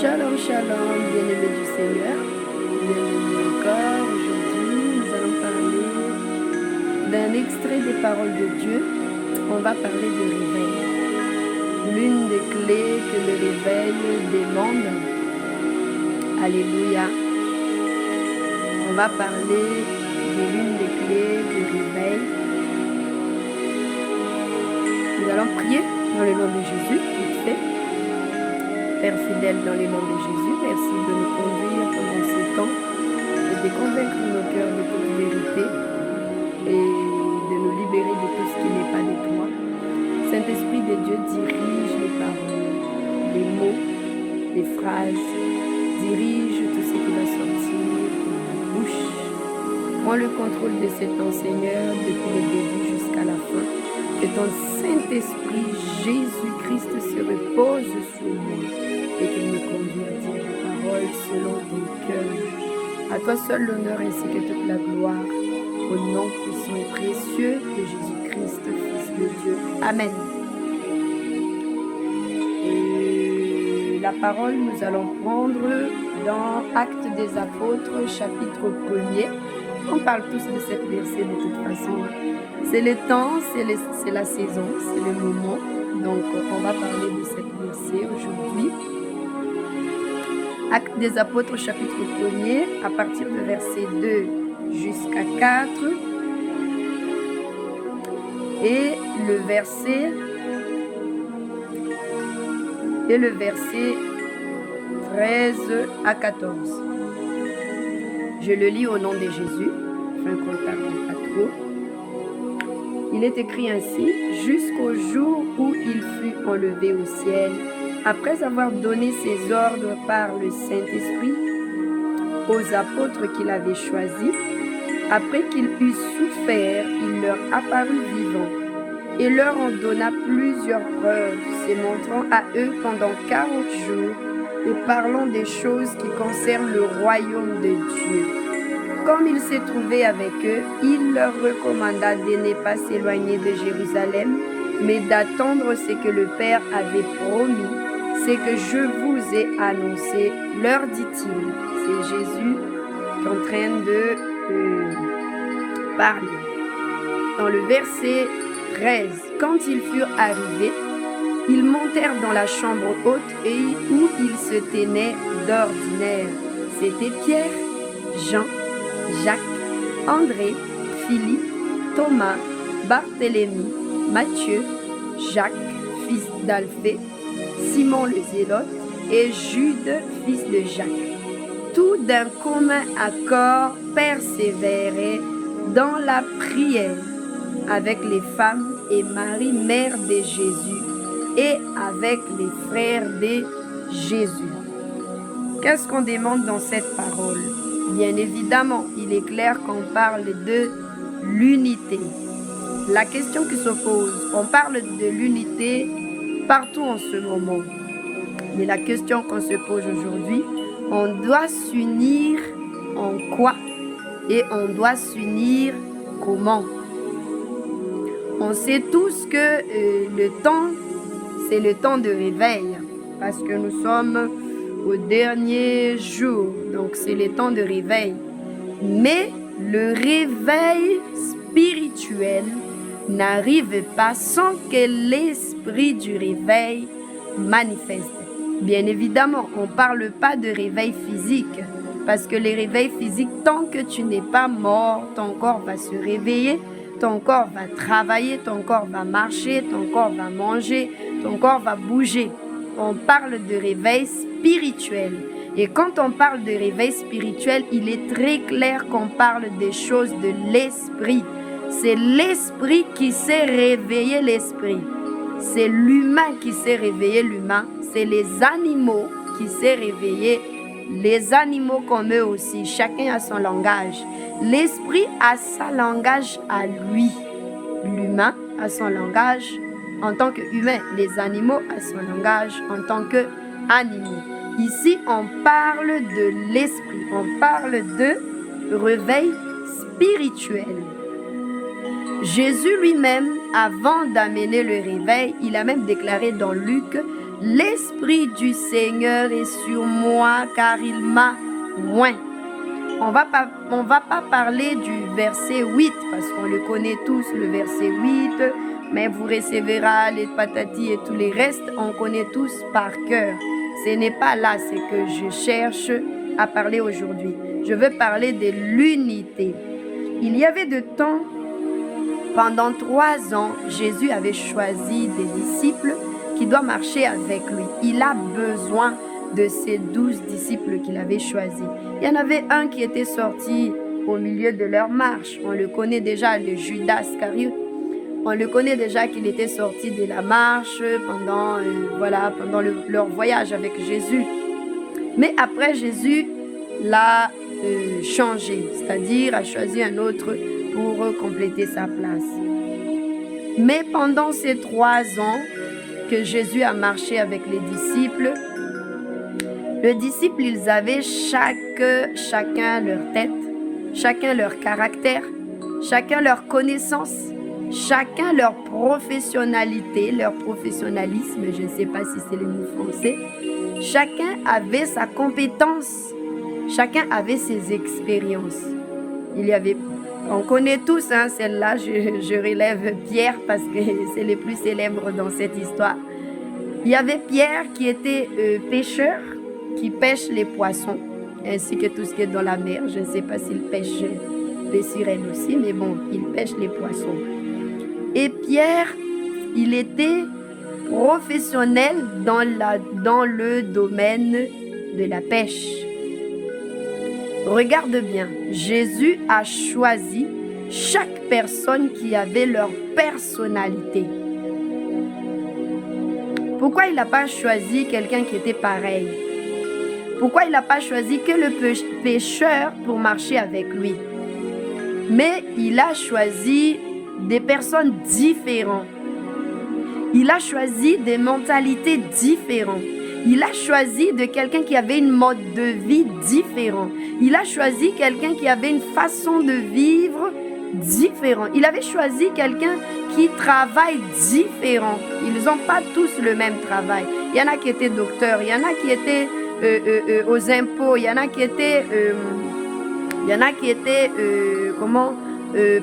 Shalom, shalom, bien-aimés du Seigneur. Bienvenue encore. Aujourd'hui, nous allons parler d'un extrait des paroles de Dieu. On va parler de réveil. L'une des clés que le réveil demande. Alléluia. On va parler de l'une des clés du réveil. Nous allons prier dans le nom de Jésus, vite fait. Père fidèle, dans le nom de Jésus, merci de nous conduire pendant ce temps et de convaincre nos cœurs de toute vérité et de nous libérer de tout ce qui n'est pas de toi. Saint-Esprit de Dieu, dirige les paroles, les mots, les phrases, dirige tout ce qui va sortir de ma bouche. Prends le contrôle de cet enseigneur depuis le début jusqu'à la fin. Que ton Saint-Esprit, Jésus-Christ, se repose sur moi et qu'il me conduise à dire la parole selon ton cœur. À toi seul l'honneur ainsi que toute la gloire, au nom puissant et précieux de Jésus-Christ, Fils de Dieu. Amen. Et la parole, nous allons prendre dans Actes des Apôtres, chapitre 1er. On parle tous de cette verset de toute façon. C'est le temps, c'est la saison, c'est le moment. Donc, on va parler de cette verset aujourd'hui. Actes des Apôtres, chapitre 1er, à partir de verset 2 jusqu'à 4. Et le verset 13 à 14. Je le lis au nom de Jésus, afin qu'on ne tarde pas trop. Il est écrit ainsi: jusqu'au jour où il fut enlevé au ciel, après avoir donné ses ordres par le Saint-Esprit aux apôtres qu'il avait choisis. Après qu'il eut souffert, il leur apparut vivant et leur en donna plusieurs preuves, se montrant à eux pendant 40 jours et parlant des choses qui concernent le royaume de Dieu. Comme il s'est trouvé avec eux, il leur recommanda de ne pas s'éloigner de Jérusalem, mais d'attendre ce que le Père avait promis, ce que je vous ai annoncé, leur dit-il. C'est Jésus qui est en train de parler. Dans le verset 13, quand ils furent arrivés, ils montèrent dans la chambre haute et où ils se tenaient d'ordinaire. C'était Pierre, Jean, Jacques, André, Philippe, Thomas, Barthélemy, Matthieu, Jacques, fils d'Alphée, Simon le Zélote et Jude, fils de Jacques. Tout d'un commun accord persévéraient dans la prière avec les femmes et Marie, mère de Jésus, et avec les frères de Jésus. Qu'est-ce qu'on demande dans cette parole? Bien évidemment, il est clair qu'on parle de l'unité. La question qui se pose, on parle de l'unité partout en ce moment. Mais la question qu'on se pose aujourd'hui, on doit s'unir en quoi? Et on doit s'unir comment? On sait tous que le temps, c'est le temps de réveil, parce que nous sommes au dernier jour, donc c'est le temps de réveil. Mais le réveil spirituel n'arrive pas sans que l'esprit du réveil manifeste. Bien évidemment, on ne parle pas de réveil physique, parce que les réveils physiques, tant que tu n'es pas mort, ton corps va se réveiller, ton corps va travailler, ton corps va marcher, ton corps va manger, ton corps va bouger. On parle de réveil spirituel. Et quand on parle de réveil spirituel, il est très clair qu'on parle des choses de l'esprit. C'est l'esprit qui s'est réveillé l'esprit. C'est l'humain qui s'est réveillé l'humain. C'est les animaux qui s'est réveillé. Les animaux comme eux aussi. Chacun a son langage. L'esprit a son langage à lui. L'humain a son langage en tant qu'humain. Les animaux ont son langage en tant qu'animaux. Ici, on parle de l'esprit. On parle de réveil spirituel. Jésus lui-même, avant d'amener le réveil, il a même déclaré dans Luc, L'Esprit du Seigneur est sur moi car il m'a oint. On va pas parler du verset 8 parce qu'on le connaît tous, le verset 8, mais vous recevra les patatis et tous les restes, on connaît tous par cœur. Ce n'est pas là ce que je cherche à parler aujourd'hui. Je veux parler de l'unité. Il y avait de temps, pendant 3 ans, Jésus avait choisi des disciples qui doivent marcher avec lui. Il a besoin de ces 12 disciples qu'il avait choisis. Il y en avait un qui était sorti au milieu de leur marche. On le connaît déjà, le Judas Iscariote. On le connaît déjà qu'il était sorti de la marche pendant leur voyage avec Jésus. Mais après, Jésus l'a changé, c'est-à-dire a choisi un autre pour compléter sa place. Mais pendant ces 3 ans que Jésus a marché avec les disciples, ils avaient chacun leur tête, chacun leur caractère, chacun leur connaissance, chacun leur professionnalité, leur professionnalisme, je ne sais pas si c'est le mot français. Chacun avait sa compétence, chacun avait ses expériences. On connaît tous, celle-là, je relève Pierre parce que c'est le plus célèbre dans cette histoire. Il y avait Pierre qui était pêcheur, qui pêche les poissons, ainsi que tout ce qui est dans la mer. Je ne sais pas s'il pêche les sirènes aussi, mais bon, il pêche les poissons. Et Pierre, il était professionnel dans le domaine de la pêche. Regarde bien, Jésus a choisi chaque personne qui avait leur personnalité. Pourquoi il n'a pas choisi quelqu'un qui était pareil? Pourquoi il n'a pas choisi que le pécheur pour marcher avec lui? Mais il a choisi des personnes différentes. Il a choisi des mentalités différentes. Il a choisi de quelqu'un qui avait une mode de vie différente. Il a choisi quelqu'un qui avait une façon de vivre différente. Il avait choisi quelqu'un qui travaille différent. Ils n'ont pas tous le même travail. Il y en a qui étaient docteurs, il y en a qui étaient aux impôts, il y en a qui étaient,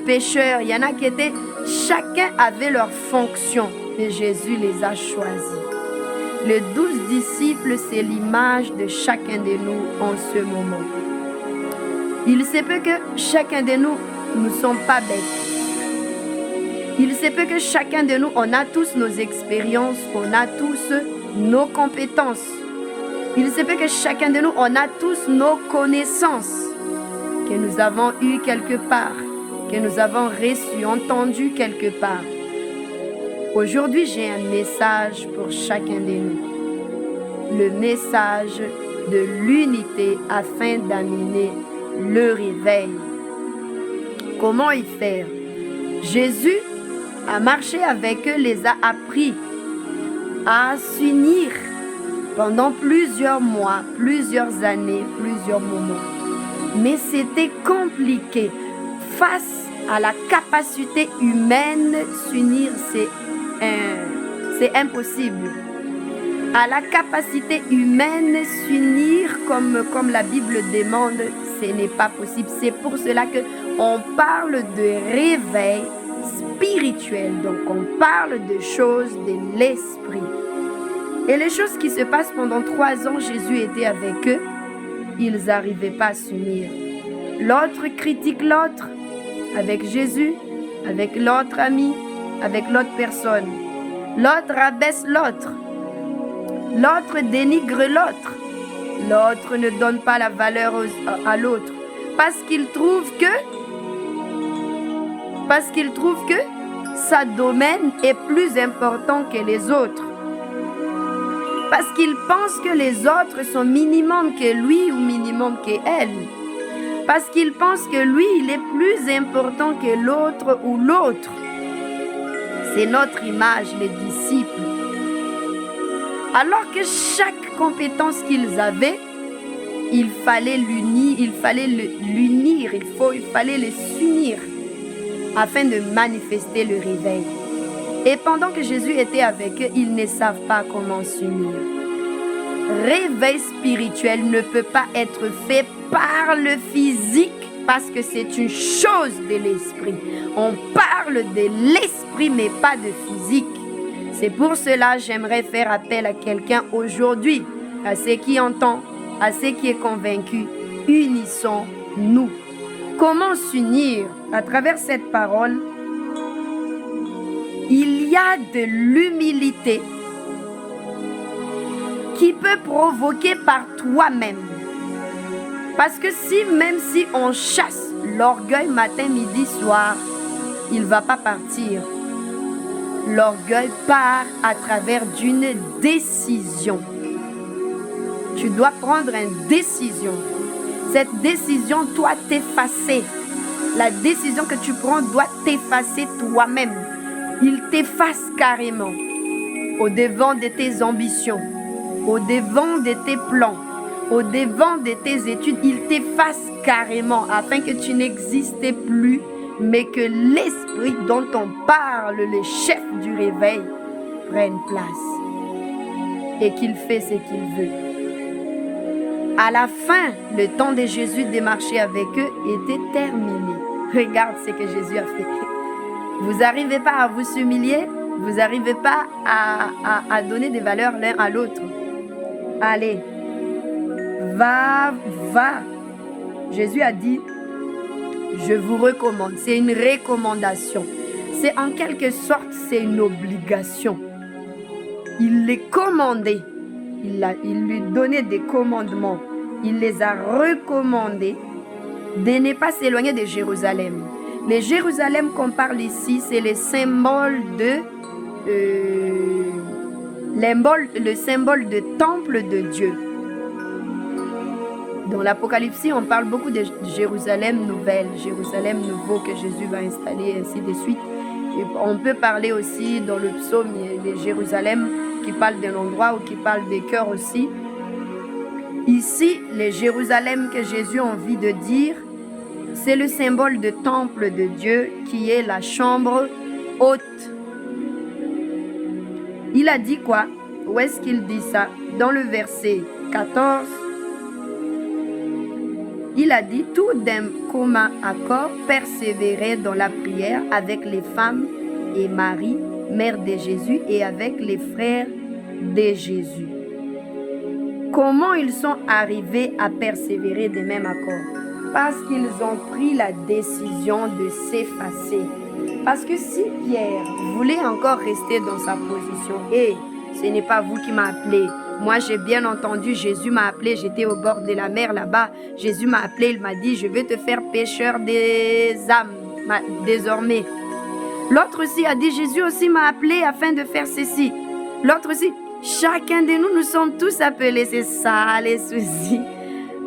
pêcheurs, il y en a qui étaient... Chacun avait leur fonction et Jésus les a choisis. Les 12 disciples, c'est l'image de chacun de nous en ce moment. Il se peut que chacun de nous ne sommes pas bêtes. Il se peut que chacun de nous, on a tous nos expériences, on a tous nos compétences. Il se peut que chacun de nous, on a tous nos connaissances que nous avons eues quelque part, que nous avons reçues, entendues quelque part. Aujourd'hui, j'ai un message pour chacun de nous. Le message de l'unité afin d'amener le réveil. Comment y faire? Jésus a marché avec eux, les a appris à s'unir pendant plusieurs mois, plusieurs années, plusieurs moments. Mais c'était compliqué. Face à la capacité humaine, s'unir, c'est impossible. À la capacité humaine, s'unir comme la Bible demande, ce n'est pas possible. C'est pour cela qu'on parle de réveil spirituel. Donc, on parle de choses de l'esprit. Et les choses qui se passent pendant 3 ans, Jésus était avec eux. Ils n'arrivaient pas à s'unir. L'autre critique l'autre avec Jésus, avec l'autre ami, avec l'autre personne. L'autre abaisse l'autre. L'autre dénigre l'autre. L'autre ne donne pas la valeur à l'autre. Parce qu'il trouve que sa domaine est plus important que les autres. Parce qu'il pense que les autres sont minimum que lui ou minimum qu'elle. Parce qu'il pense que lui, il est plus important que l'autre ou l'autre. C'est notre image, les disciples. Alors que chaque compétence qu'ils avaient, il fallait l'unir, il fallait les unir afin de manifester le réveil. Et pendant que Jésus était avec eux, ils ne savent pas comment s'unir. Réveil spirituel ne peut pas être fait par le physique parce que c'est une chose de l'esprit. On parle de l'esprit mais pas de physique. C'est pour cela que j'aimerais faire appel à quelqu'un aujourd'hui, à ceux qui entendent, à ceux qui est convaincu. Unissons-nous. Comment s'unir à travers cette parole? Il y a de l'humilité qui peut provoquer par toi-même. Parce que même si on chasse l'orgueil matin, midi, soir, il ne va pas partir. L'orgueil part à travers d'une décision. Tu dois prendre une décision. Cette décision doit t'effacer. La décision que tu prends doit t'effacer toi-même. Il t'efface carrément au-devant de tes ambitions, au-devant de tes plans, au-devant de tes études. Il t'efface carrément afin que tu n'existes plus, mais que l'esprit dont on parle, le chef du réveil, prenne place et qu'il fait ce qu'il veut. À la fin, le temps de Jésus de marcher avec eux était terminé. Regarde ce que Jésus a fait. Vous n'arrivez pas à vous humilier, vous n'arrivez pas à donner des valeurs l'un à l'autre. Allez, va. Jésus a dit, je vous recommande. C'est une recommandation. C'est en quelque sorte, c'est une obligation. Il les commandait. Il lui donnait des commandements. Il les a recommandés de ne pas s'éloigner de Jérusalem. Le Jérusalem qu'on parle ici, c'est le symbole de temple de Dieu. Dans l'Apocalypse, on parle beaucoup de Jérusalem nouvelle, Jérusalem nouveau que Jésus va installer, ainsi de suite. Et on peut parler aussi dans le psaume de Jérusalem qui parle d'un endroit ou qui parle des cœurs aussi. Ici, le Jérusalem que Jésus a envie de dire, c'est le symbole de temple de Dieu qui est la chambre haute. Il a dit quoi? Où est-ce qu'il dit ça? Dans le verset 14, il a dit, tout d'un commun accord, persévérer dans la prière avec les femmes et Marie, mère de Jésus, et avec les frères de Jésus. Comment ils sont arrivés à persévérer de même accord? Parce qu'ils ont pris la décision de s'effacer. Parce que si Pierre voulait encore rester dans sa position, et ce n'est pas vous qui m'avez appelé, moi j'ai bien entendu, Jésus m'a appelé, j'étais au bord de la mer là-bas, Jésus m'a appelé, il m'a dit, je vais te faire pêcheur des âmes, désormais. L'autre aussi a dit, Jésus aussi m'a appelé afin de faire ceci. L'autre aussi, chacun de nous, nous sommes tous appelés, c'est ça les soucis.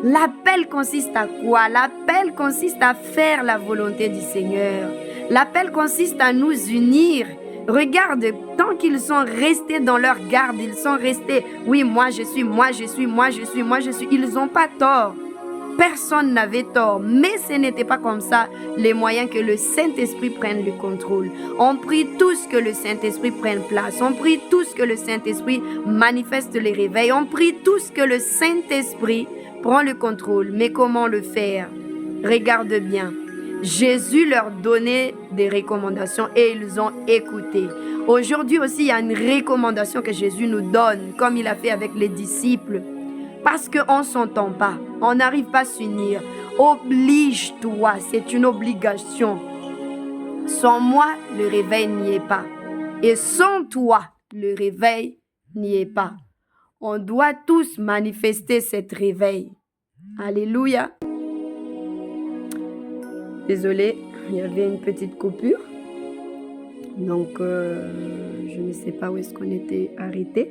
L'appel consiste à quoi? L'appel consiste à faire la volonté du Seigneur. L'appel consiste à nous unir. Regarde, tant qu'ils sont restés dans leur garde, ils sont restés, oui, moi je suis. Ils n'ont pas tort. Personne n'avait tort, mais ce n'était pas comme ça les moyens que le Saint-Esprit prenne le contrôle. On prie tous que le Saint-Esprit prenne place. On prie tous que le Saint-Esprit manifeste les réveils. On prie tous que le Saint-Esprit prend le contrôle. Mais comment le faire? Regarde bien. Jésus leur donnait des recommandations et ils ont écouté. Aujourd'hui aussi, il y a une recommandation que Jésus nous donne, comme il a fait avec les disciples. Parce qu'on ne s'entend pas, on n'arrive pas à s'unir. Oblige-toi, c'est une obligation. Sans moi, le réveil n'y est pas. Et sans toi, le réveil n'y est pas. On doit tous manifester cet réveil. Alléluia. Désolée, il y avait une petite coupure. Donc, je ne sais pas où est-ce qu'on était arrêté.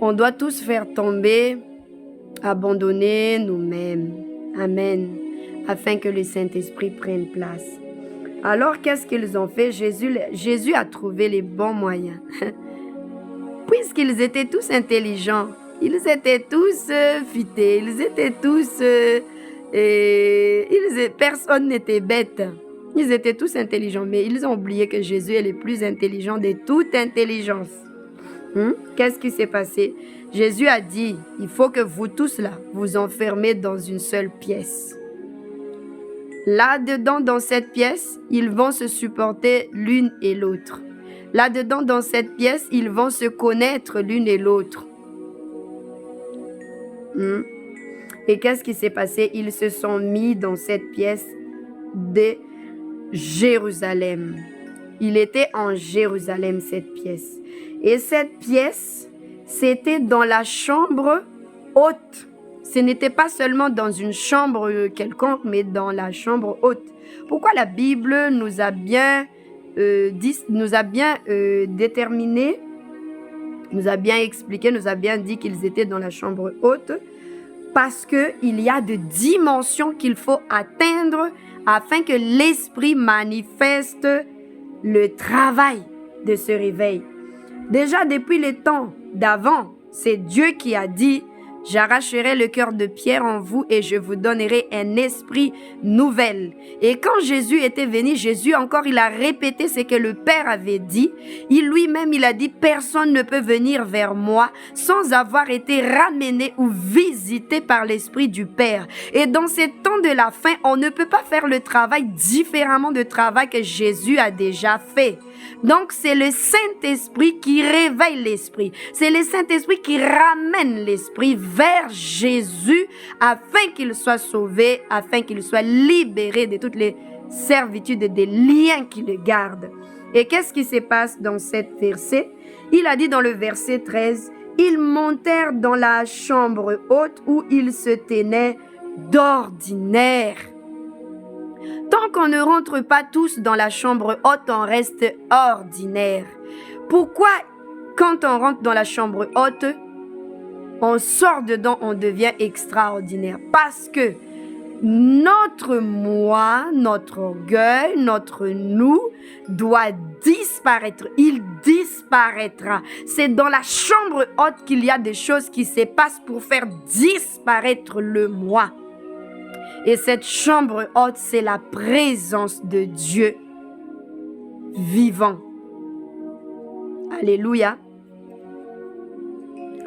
On doit tous faire tomber, abandonner nous-mêmes. Amen. Afin que le Saint-Esprit prenne place. Alors, qu'est-ce qu'ils ont fait? Jésus a trouvé les bons moyens. Puisqu'ils étaient tous intelligents, ils étaient tous futés, ils étaient tous... personne n'était bête. Ils étaient tous intelligents, mais ils ont oublié que Jésus est le plus intelligent de toute intelligence. Qu'est-ce qui s'est passé? Jésus a dit, il faut que vous tous là, vous enfermez dans une seule pièce. Là-dedans, dans cette pièce, ils vont se supporter l'une et l'autre. Là-dedans, dans cette pièce, ils vont se connaître l'une et l'autre. Et qu'est-ce qui s'est passé? Ils se sont mis dans cette pièce de Jérusalem. Il était en Jérusalem, cette pièce. Et cette pièce, c'était dans la chambre haute. Ce n'était pas seulement dans une chambre quelconque, mais dans la chambre haute. Pourquoi la Bible nous a bien déterminé, nous a bien expliqué, nous a bien dit qu'ils étaient dans la chambre haute, parce qu'il y a des dimensions qu'il faut atteindre afin que l'esprit manifeste le travail de ce réveil. Déjà depuis les temps d'avant, c'est Dieu qui a dit « J'arracherai le cœur de pierre en vous et je vous donnerai un esprit nouvel. » Et quand Jésus était venu, Jésus encore, il a répété ce que le Père avait dit. Il lui-même, il a dit « Personne ne peut venir vers moi sans avoir été ramené ou visité par l'Esprit du Père. » Et dans ces temps de la fin, on ne peut pas faire le travail différemment du travail que Jésus a déjà fait. Donc, c'est le Saint-Esprit qui réveille l'esprit. C'est le Saint-Esprit qui ramène l'esprit vers Jésus afin qu'il soit sauvé, afin qu'il soit libéré de toutes les servitudes et des liens qui le gardent. Et qu'est-ce qui se passe dans cet verset? Il a dit dans le verset 13, « Ils montèrent dans la chambre haute où ils se tenaient d'ordinaire. » Tant qu'on ne rentre pas tous dans la chambre haute, on reste ordinaire. Pourquoi, quand on rentre dans la chambre haute, on sort dedans, on devient extraordinaire? Parce que notre moi, notre orgueil, notre nous doit disparaître. Il disparaîtra. C'est dans la chambre haute qu'il y a des choses qui se passent pour faire disparaître le moi. Et cette chambre haute, c'est la présence de Dieu vivant. Alléluia.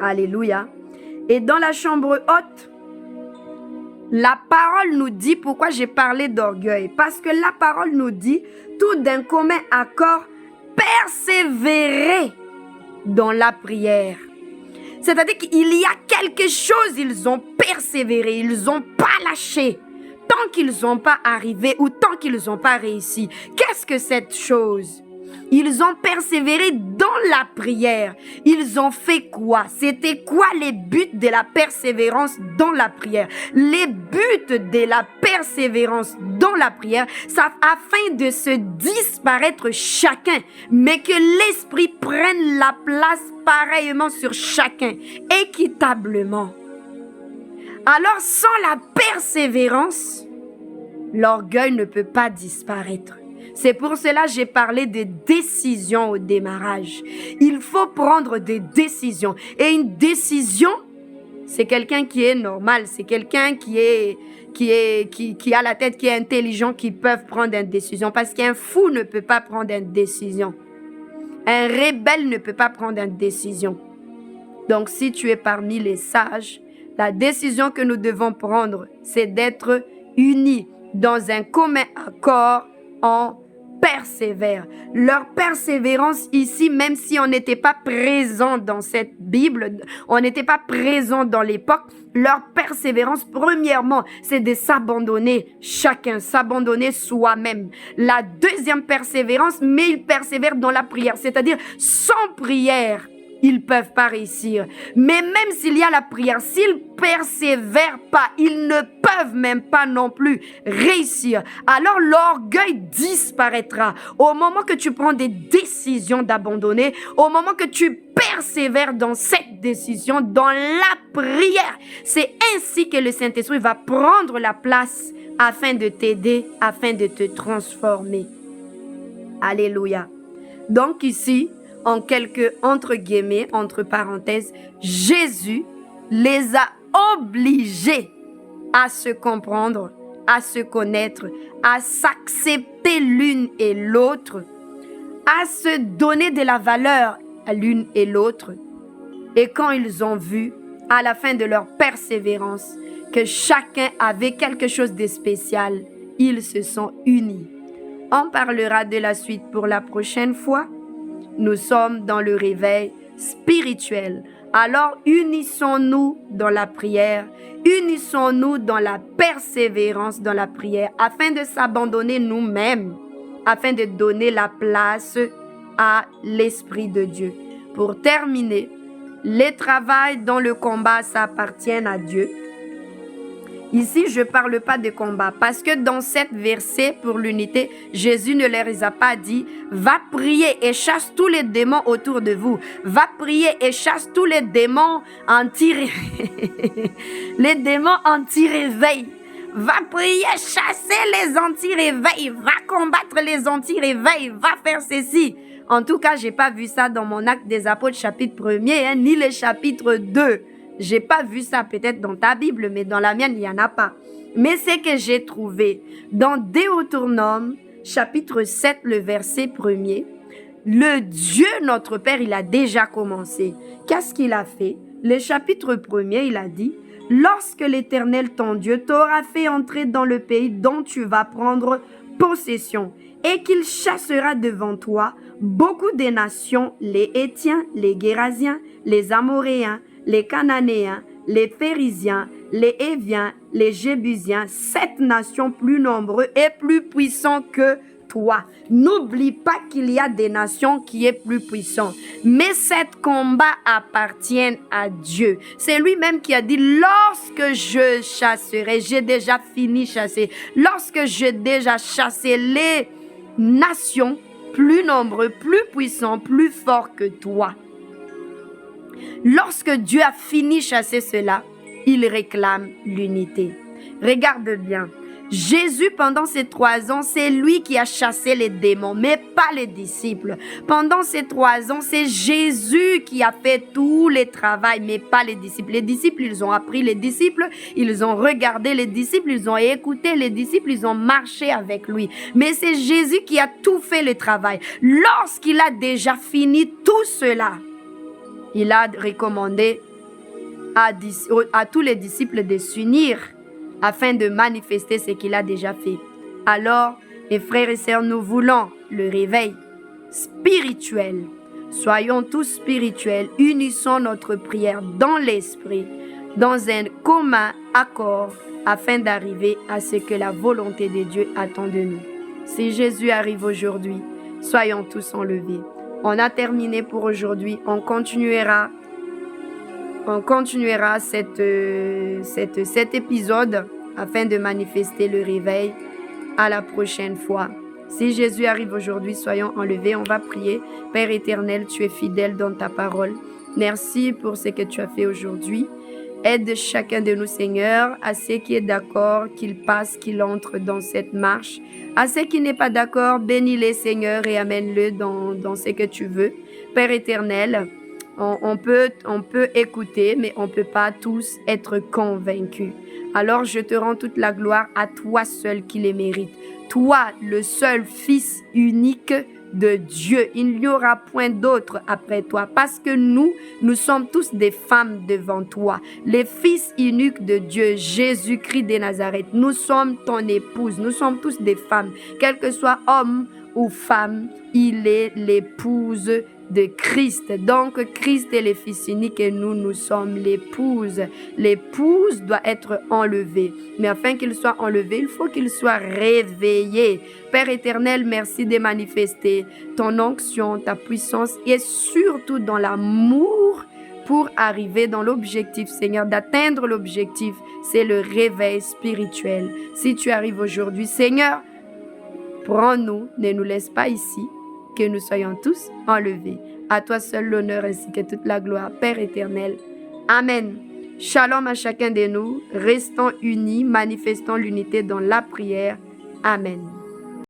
Alléluia. Et dans la chambre haute, la parole nous dit, pourquoi j'ai parlé d'orgueil? Parce que la parole nous dit, tout d'un commun accord, persévérer dans la prière. C'est-à-dire qu'il y a quelque chose, ils ont persévéré, ils n'ont pas lâché. Tant qu'ils n'ont pas arrivé ou tant qu'ils n'ont pas réussi. Qu'est-ce que cette chose? Ils ont persévéré dans la prière. Ils ont fait quoi? C'était quoi les buts de la persévérance dans la prière? Les buts de la persévérance dans la prière, c'est afin de se disparaître chacun, mais que l'esprit prenne la place pareillement sur chacun, équitablement. Alors, sans la persévérance, l'orgueil ne peut pas disparaître. C'est pour cela que j'ai parlé de décisions au démarrage. Il faut prendre des décisions. Et une décision, c'est quelqu'un qui est normal, c'est quelqu'un qui a la tête, qui est intelligent, qui peut prendre une décision. Parce qu'un fou ne peut pas prendre une décision. Un rebelle ne peut pas prendre une décision. Donc, si tu es parmi les sages, la décision que nous devons prendre, c'est d'être unis dans un commun accord en persévère. Leur persévérance ici, même si on n'était pas présent dans cette Bible, on n'était pas présent dans l'époque, leur persévérance, premièrement, c'est de s'abandonner chacun, s'abandonner soi-même. La deuxième persévérance, mais ils persévèrent dans la prière, c'est-à-dire sans prière, ils ne peuvent pas réussir. Mais même s'il y a la prière, s'ils ne persévèrent pas, ils ne peuvent même pas non plus réussir. Alors l'orgueil disparaîtra. Au moment que tu prends des décisions d'abandonner, au moment que tu persévères dans cette décision, dans la prière, c'est ainsi que le Saint-Esprit va prendre la place afin de t'aider, afin de te transformer. Alléluia. Donc ici, en quelques, entre guillemets, entre parenthèses, Jésus les a obligés à se comprendre à se connaître, à s'accepter l'une et l'autre, à se donner de la valeur à l'une et l'autre. Et quand ils ont vu, à la fin de leur persévérance, que chacun avait quelque chose de spécial, ils se sont unis. On parlera de la suite pour la prochaine fois. Nous sommes dans le réveil spirituel. Alors unissons-nous dans la prière, unissons-nous dans la persévérance dans la prière, afin de s'abandonner nous-mêmes, afin de donner la place à l'Esprit de Dieu. Pour terminer, les travails dans le combat, ça appartient à Dieu. Ici, je ne parle pas de combat parce que dans cette verset pour l'unité, Jésus ne leur a pas dit « Va prier et chasse tous les démons autour de vous. Va prier et chasse tous les démons les démons anti-réveil. Va prier, chasser les anti-réveils. Va combattre les anti-réveils. Va faire ceci. » En tout cas, je n'ai pas vu ça dans mon Acte des Apôtres chapitre 1er, ni le chapitre 2. J'ai pas vu ça peut-être dans ta Bible, mais dans la mienne, il n'y en a pas. Mais c'est que j'ai trouvé dans Deutéronome, chapitre 7, le verset 1er, le Dieu, notre Père, il a déjà commencé. Qu'est-ce qu'il a fait? Le chapitre 1er, il a dit, « Lorsque l'Éternel, ton Dieu, t'aura fait entrer dans le pays dont tu vas prendre possession, et qu'il chassera devant toi beaucoup des nations, les Hétiens, les Gérasiens, les Amoréens, les Cananéens, les Phérésiens, les Héviens, les Jébusiens, 7 nations plus nombreuses et plus puissantes que toi. » N'oublie pas qu'il y a des nations qui sont plus puissantes. Mais cet combat appartient à Dieu. C'est lui-même qui a dit, lorsque je chasserai, j'ai déjà fini chasser. Lorsque j'ai déjà chassé les nations plus nombreuses, plus puissantes, plus fortes que toi. Lorsque Dieu a fini chasser cela, il réclame l'unité. Regarde bien. Jésus, pendant ces 3 ans, c'est lui qui a chassé les démons, mais pas les disciples. Pendant ces 3 ans, c'est Jésus qui a fait tout le travail, mais pas les disciples. Les disciples, ils ont appris les disciples, ils ont regardé les disciples, ils ont écouté les disciples, ils ont marché avec lui. Mais c'est Jésus qui a tout fait le travail. Lorsqu'il a déjà fini tout cela, il a recommandé à tous les disciples de s'unir afin de manifester ce qu'il a déjà fait. Alors, mes frères et sœurs, nous voulons le réveil spirituel. Soyons tous spirituels, unissons notre prière dans l'esprit, dans un commun accord, afin d'arriver à ce que la volonté de Dieu attend de nous. Si Jésus arrive aujourd'hui, soyons tous enlevés. On a terminé pour aujourd'hui. On continuera cet épisode afin de manifester le réveil à la prochaine fois. Si Jésus arrive aujourd'hui, soyons enlevés. On va prier. Père éternel, tu es fidèle dans ta parole. Merci pour ce que tu as fait aujourd'hui. Aide chacun de nous, Seigneur, à ceux qui est d'accord, qu'il passe, qu'il entre dans cette marche. À ceux qui n'est pas d'accord, bénis-les, Seigneur, et amène-le dans ce que tu veux. Père éternel, on peut écouter, mais on ne peut pas tous être convaincus. Alors je te rends toute la gloire à toi seul qui les mérite. Toi, le seul Fils unique de Dieu. Il n'y aura point d'autre après toi, parce que nous sommes tous des femmes devant toi. Les fils uniques de Dieu, Jésus-Christ de Nazareth. Nous sommes ton épouse. Nous sommes tous des femmes. Quel que soit homme ou femme, il est l'épouse de Christ. Donc, Christ est le Fils unique et nous sommes l'épouse. L'épouse doit être enlevée. Mais afin qu'il soit enlevé, il faut qu'il soit réveillé. Père éternel, merci de manifester ton onction, ta puissance et surtout dans l'amour pour arriver dans l'objectif, Seigneur, d'atteindre l'objectif. C'est le réveil spirituel. Si tu arrives aujourd'hui, Seigneur, prends-nous, ne nous laisse pas ici, que nous soyons tous enlevés. À toi seul l'honneur ainsi que toute la gloire, Père éternel. Amen. Shalom à chacun de nous. Restons unis, manifestons l'unité dans la prière. Amen.